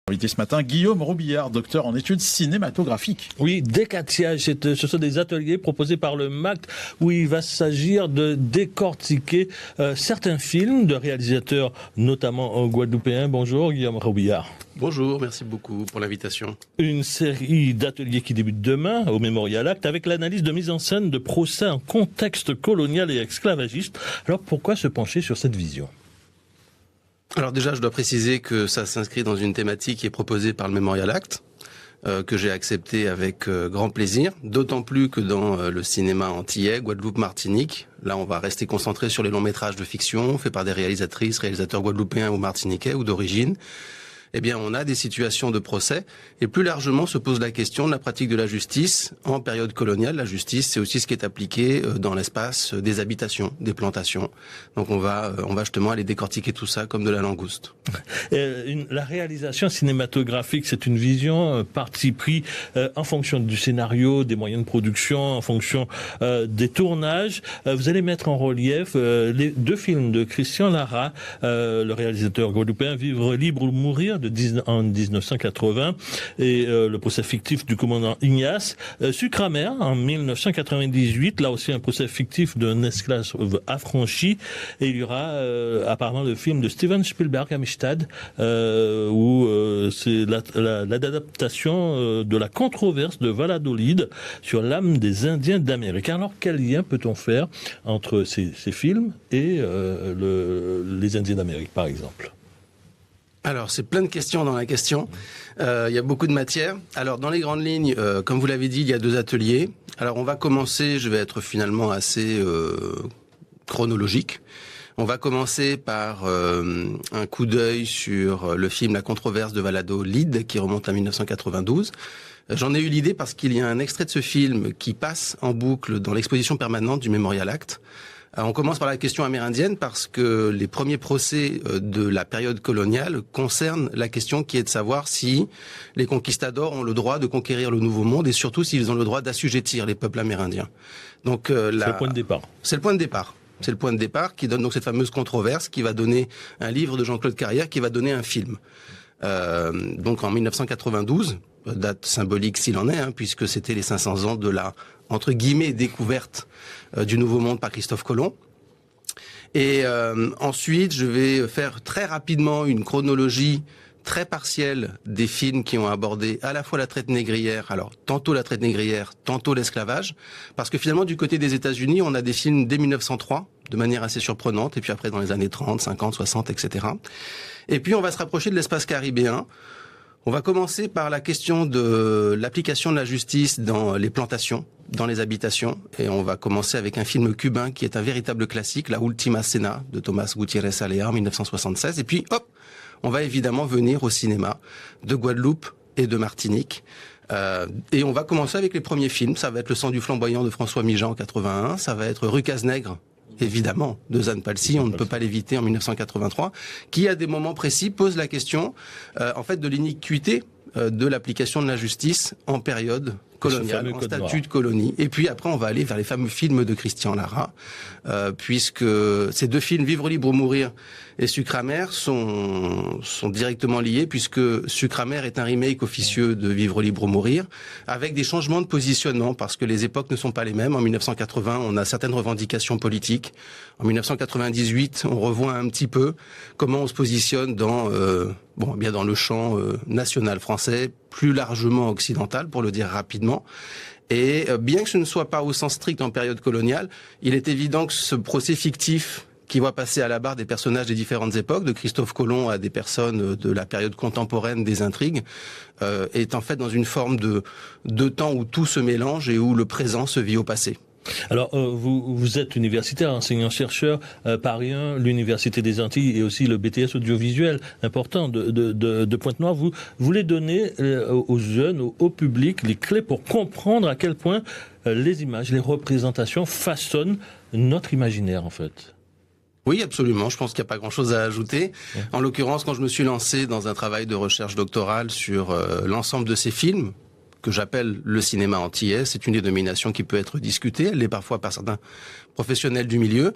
Invité ce matin, Guillaume Robillard, docteur en études cinématographiques. Oui, décatiage, ce sont des ateliers proposés par le MACT où il va s'agir de décortiquer certains films de réalisateurs, notamment guadeloupéens. Bonjour Guillaume Robillard. Bonjour, merci beaucoup pour l'invitation. Une série d'ateliers qui débute demain au Mémorial Acte avec l'analyse de mise en scène de procès en contexte colonial et esclavagiste. Alors pourquoi se pencher sur cette vision ? Alors déjà, je dois préciser que ça s'inscrit dans une thématique qui est proposée par le Mémorial Acte, que j'ai accepté avec grand plaisir, d'autant plus que dans le cinéma antillais, Guadeloupe, Martinique, là on va rester concentré sur les longs métrages de fiction faits par des réalisateurs guadeloupéens ou martiniquais ou d'origine. Eh bien, on a des situations de procès et plus largement se pose la question de la pratique de la justice en période coloniale. La justice, c'est aussi ce qui est appliqué dans l'espace des habitations, des plantations. Donc, on va justement aller décortiquer tout ça comme de la langouste. La réalisation cinématographique, c'est une vision parti pris en fonction du scénario, des moyens de production, en fonction des tournages. Vous allez mettre en relief les deux films de Christian Lara, le réalisateur guadeloupéen, Vivre libre ou mourir, en 1980, et le procès fictif du commandant Ignace. Sucre amer en 1998, là aussi un procès fictif d'un esclave affranchi, et il y aura apparemment le film de Steven Spielberg, Amistad, où c'est l'adaptation de la controverse de Valladolid sur l'âme des Indiens d'Amérique. Alors quel lien peut-on faire entre ces films et les Indiens d'Amérique, par exemple ? Alors, c'est plein de questions dans la question. Il y a beaucoup de matière. Alors, dans les grandes lignes, comme vous l'avez dit, il y a deux ateliers. Alors, on va commencer, je vais être finalement assez chronologique. On va commencer par un coup d'œil sur le film La controverse de Valladolid, qui remonte à 1992. J'en ai eu l'idée parce qu'il y a un extrait de ce film qui passe en boucle dans l'exposition permanente du Mémorial Acte. On commence par la question amérindienne parce que les premiers procès de la période coloniale concernent la question qui est de savoir si les conquistadors ont le droit de conquérir le Nouveau Monde et surtout s'ils ont le droit d'assujettir les peuples amérindiens. Donc c'est le point de départ. C'est le point de départ. C'est le point de départ qui donne donc cette fameuse controverse qui va donner un livre de Jean-Claude Carrière qui va donner un film. Donc en 1992, date symbolique s'il en est, puisque c'était les 500 ans de la, entre guillemets, découverte du Nouveau Monde par Christophe Colomb. Et ensuite, je vais faire très rapidement une chronologie très partielle des films qui ont abordé à la fois la traite négrière, alors tantôt la traite négrière, tantôt l'esclavage, parce que finalement du côté des États-Unis, on a des films dès 1903, de manière assez surprenante, et puis après dans les années 30, 50, 60, etc. Et puis on va se rapprocher de l'espace caribéen. On va commencer par la question de l'application de la justice dans les plantations, dans les habitations, et on va commencer avec un film cubain qui est un véritable classique, La Última Cena de Tomás Gutiérrez Alea en 1976, et puis hop, on va évidemment venir au cinéma de Guadeloupe et de Martinique. Et on va commencer avec les premiers films. Ça va être Le sang du flamboyant de François Mijan en 81. Ça va être Rue Cazenègre, évidemment, de Zane Palsy. On ne peut pas l'éviter en 1983. Qui, à des moments précis, pose la question, en fait, de l'iniquité de l'application de la justice en période coloniale, en statut de colonie. Et puis après, on va aller vers les fameux films de Christian Lara, puisque ces deux films, Vivre libre ou mourir et Sucre amer, sont directement liés, puisque Sucre amer est un remake officieux de Vivre libre ou mourir, avec des changements de positionnement, parce que les époques ne sont pas les mêmes. En 1980, on a certaines revendications politiques. En 1998, on revoit un petit peu comment on se positionne dans dans le champ national français, plus largement occidental, pour le dire rapidement. Et bien que ce ne soit pas au sens strict en période coloniale, il est évident que ce procès fictif qui va passer à la barre des personnages des différentes époques, de Christophe Colomb à des personnes de la période contemporaine des intrigues, est en fait dans une forme de temps où tout se mélange et où le présent se vit au passé. Alors, vous êtes universitaire, enseignant-chercheur, Paris 1, l'Université des Antilles et aussi le BTS audiovisuel important de Pointe-Noire. Vous voulez donner aux jeunes, au public, les clés pour comprendre à quel point les images, les représentations façonnent notre imaginaire, en fait. Oui, absolument. Je pense qu'il n'y a pas grand-chose à ajouter. Ouais. En l'occurrence, quand je me suis lancé dans un travail de recherche doctorale sur l'ensemble de ces films, que j'appelle le cinéma antillais, c'est une dénomination qui peut être discutée, elle l'est parfois par certains professionnels du milieu.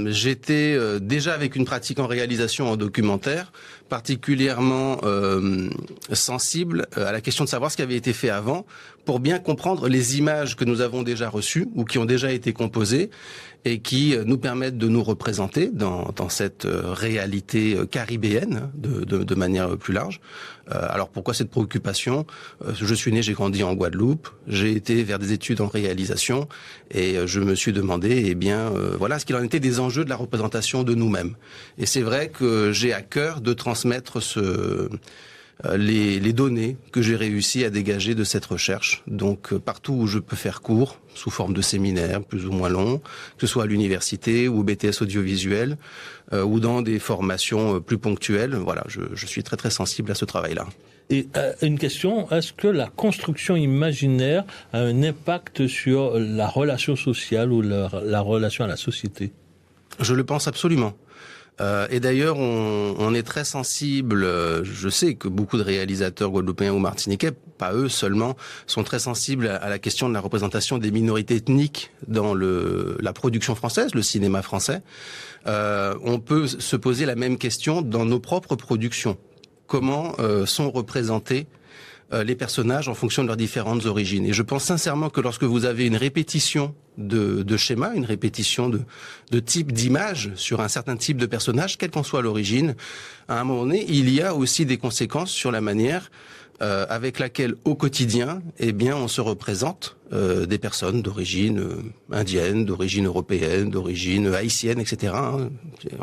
J'étais déjà avec une pratique en réalisation en documentaire, particulièrement sensible à la question de savoir ce qui avait été fait avant, pour bien comprendre les images que nous avons déjà reçues ou qui ont déjà été composées et qui nous permettent de nous représenter dans cette réalité caribéenne de manière plus large. Alors pourquoi cette préoccupation ? Je suis né, j'ai grandi en Guadeloupe, j'ai été vers des études en réalisation et je me suis demandé, voilà ce qu'il en était des enjeux de la représentation de nous-mêmes. Et c'est vrai que j'ai à cœur de transmettre les données que j'ai réussi à dégager de cette recherche. Donc partout où je peux faire cours, sous forme de séminaires plus ou moins longs, que ce soit à l'université ou au BTS audiovisuel, ou dans des formations plus ponctuelles, voilà, je suis très très sensible à ce travail-là. Et une question, est-ce que la construction imaginaire a un impact sur la relation sociale ou la relation à la société ? Je le pense absolument. Et d'ailleurs, on est très sensible. Je sais que beaucoup de réalisateurs guadeloupéens ou martiniquais, pas eux seulement, sont très sensibles à la question de la représentation des minorités ethniques dans la production française, le cinéma français. On peut se poser la même question dans nos propres productions. Comment sont représentés les personnages en fonction de leurs différentes origines. Et je pense sincèrement que lorsque vous avez une répétition de schémas, une répétition de type d'image sur un certain type de personnage, quelle qu'en soit l'origine, à un moment donné, il y a aussi des conséquences sur la manière avec laquelle au quotidien, on se représente des personnes d'origine indienne, d'origine européenne, d'origine haïtienne, etc.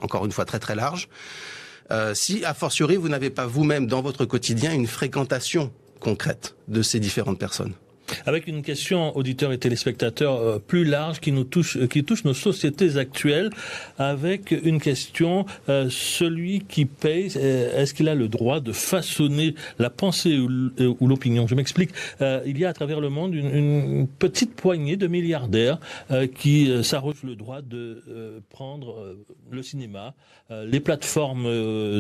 Encore une fois très très large. Si, a fortiori, vous n'avez pas vous-même dans votre quotidien une fréquentation concrète de ces différentes personnes. Avec une question, auditeurs et téléspectateurs, plus large qui touche nos sociétés actuelles, avec une question, celui qui paye, est-ce qu'il a le droit de façonner la pensée ou l'opinion ? Je m'explique. Il y a à travers le monde une petite poignée de milliardaires qui s'arrogent le droit de prendre le cinéma, les plateformes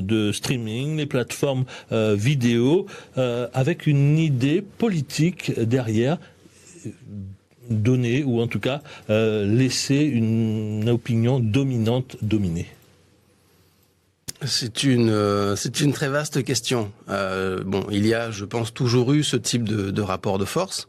de streaming, les plateformes vidéo, avec une idée politique derrière, donner ou en tout cas laisser une opinion dominante dominer. C'est une très vaste question. Il y a, je pense, toujours eu ce type de rapport de force.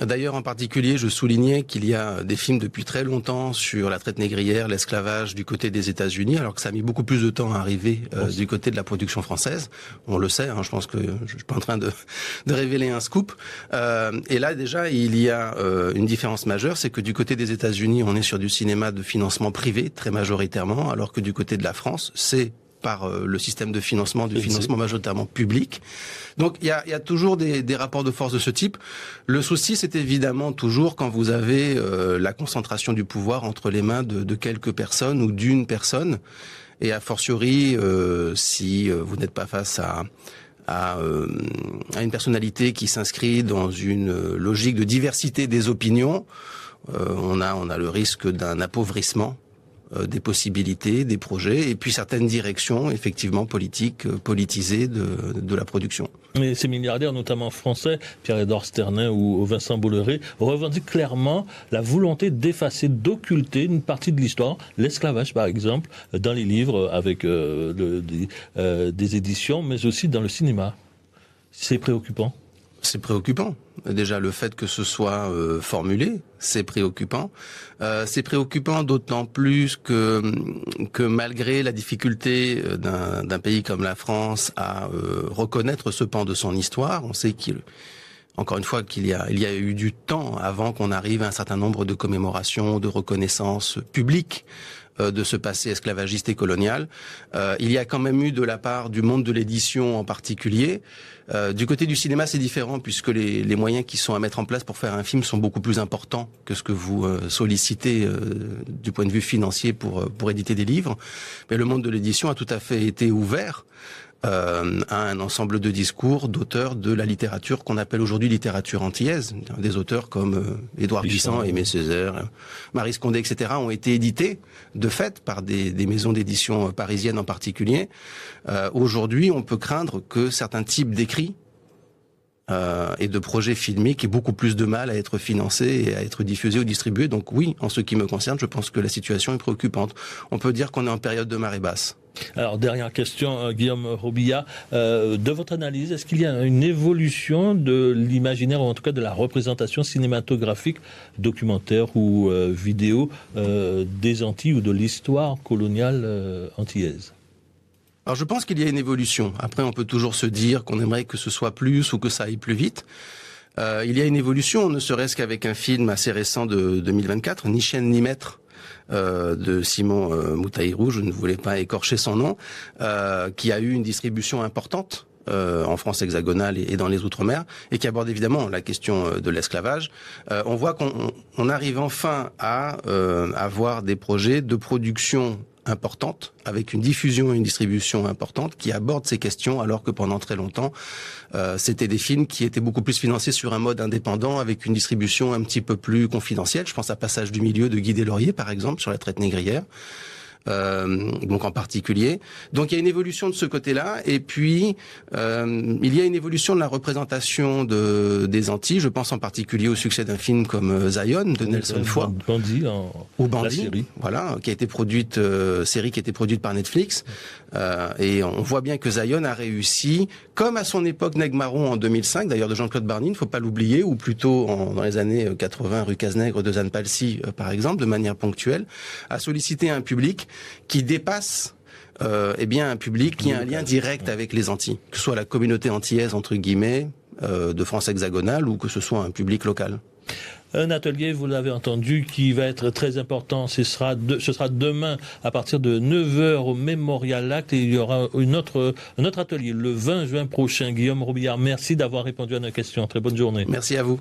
D'ailleurs, en particulier, je soulignais qu'il y a des films depuis très longtemps sur la traite négrière, l'esclavage du côté des États-Unis, alors que ça a mis beaucoup plus de temps à arriver du côté de la production française. On le sait, je pense que je suis pas en train de révéler un scoop. Et là, déjà, il y a une différence majeure, c'est que du côté des États-Unis, on est sur du cinéma de financement privé, très majoritairement, alors que du côté de la France, c'est par le système de financement, du financement majoritairement public. Donc il y a toujours des rapports de force de ce type. Le souci, c'est évidemment toujours quand vous avez la concentration du pouvoir entre les mains de quelques personnes ou d'une personne, et a fortiori si vous n'êtes pas face à une personnalité qui s'inscrit dans une logique de diversité des opinions, on a le risque d'un appauvrissement des possibilités, des projets, et puis certaines directions, effectivement, politisées de la production. Mais ces milliardaires, notamment français, Pierre-Édouard Sternin ou Vincent Bolloré, revendiquent clairement la volonté d'effacer, d'occulter une partie de l'histoire, l'esclavage par exemple, dans les livres avec des éditions, mais aussi dans le cinéma. C'est préoccupant. C'est préoccupant. Déjà, le fait que ce soit formulé, c'est préoccupant. C'est préoccupant d'autant plus que malgré la difficulté d'un pays comme la France à reconnaître ce pan de son histoire, on sait encore une fois qu'il y a eu du temps avant qu'on arrive à un certain nombre de commémorations, de reconnaissances publiques de ce passé esclavagiste et colonial. Il y a quand même eu de la part du monde de l'édition en particulier. Du côté du cinéma, c'est différent puisque les moyens qui sont à mettre en place pour faire un film sont beaucoup plus importants que ce que vous sollicitez du point de vue financier pour éditer des livres. Mais le monde de l'édition a tout à fait été ouvert à un ensemble de discours d'auteurs de la littérature qu'on appelle aujourd'hui littérature antillaise. Des auteurs comme Édouard Glissant, Aimé Césaire, Maryse Condé, etc. ont été édités de fait par des maisons d'édition parisiennes en particulier. Aujourd'hui, on peut craindre que certains types d'écrits et de projets filmiques aient beaucoup plus de mal à être financés et à être diffusés ou distribués. Donc oui, en ce qui me concerne, je pense que la situation est préoccupante. On peut dire qu'on est en période de marée basse. Alors, dernière question, Guillaume Robillard. De votre analyse, est-ce qu'il y a une évolution de l'imaginaire, ou en tout cas de la représentation cinématographique, documentaire ou vidéo, des Antilles ou de l'histoire coloniale antillaise ? Alors je pense qu'il y a une évolution. Après, on peut toujours se dire qu'on aimerait que ce soit plus ou que ça aille plus vite. Il y a une évolution, ne serait-ce qu'avec un film assez récent de 2024, Ni chienne ni maître, de Simon Moutaïrou, je ne voulais pas écorcher son nom, qui a eu une distribution importante en France hexagonale et dans les Outre-mer, et qui aborde évidemment la question de l'esclavage. On voit qu'on arrive enfin à avoir des projets de production importante, avec une diffusion et une distribution importante qui aborde ces questions, alors que pendant très longtemps, c'était des films qui étaient beaucoup plus financés sur un mode indépendant, avec une distribution un petit peu plus confidentielle. Je pense à Passage du milieu de Guy Deslauriers, par exemple, sur la traite négrière. Donc en particulier. Donc il y a une évolution de ce côté-là, et puis il y a une évolution de la représentation des Antilles. Je pense en particulier au succès d'un film comme Zion de Nelson Foy, Bandit, ou Bandit, la série. voilà, qui a été produite, série qui a été produite par Netflix. Et on voit bien que Zion a réussi, comme à son époque Nègre-Marron en 2005, d'ailleurs de Jean-Claude Barny, il ne faut pas l'oublier, ou plutôt dans les années 80, Rue Cazenègre de Zane Palsy, par exemple, de manière ponctuelle, à solliciter un public qui dépasse un public qui a un lien direct avec les Antilles, que ce soit la communauté antillaise, entre guillemets, de France hexagonale, ou que ce soit un public local. Un atelier, vous l'avez entendu, qui va être très important. Ce sera demain à partir de 9h au Memorial Act, et il y aura un autre atelier le 20 juin prochain. Guillaume Robillard, merci d'avoir répondu à nos questions. Très bonne journée. Merci à vous.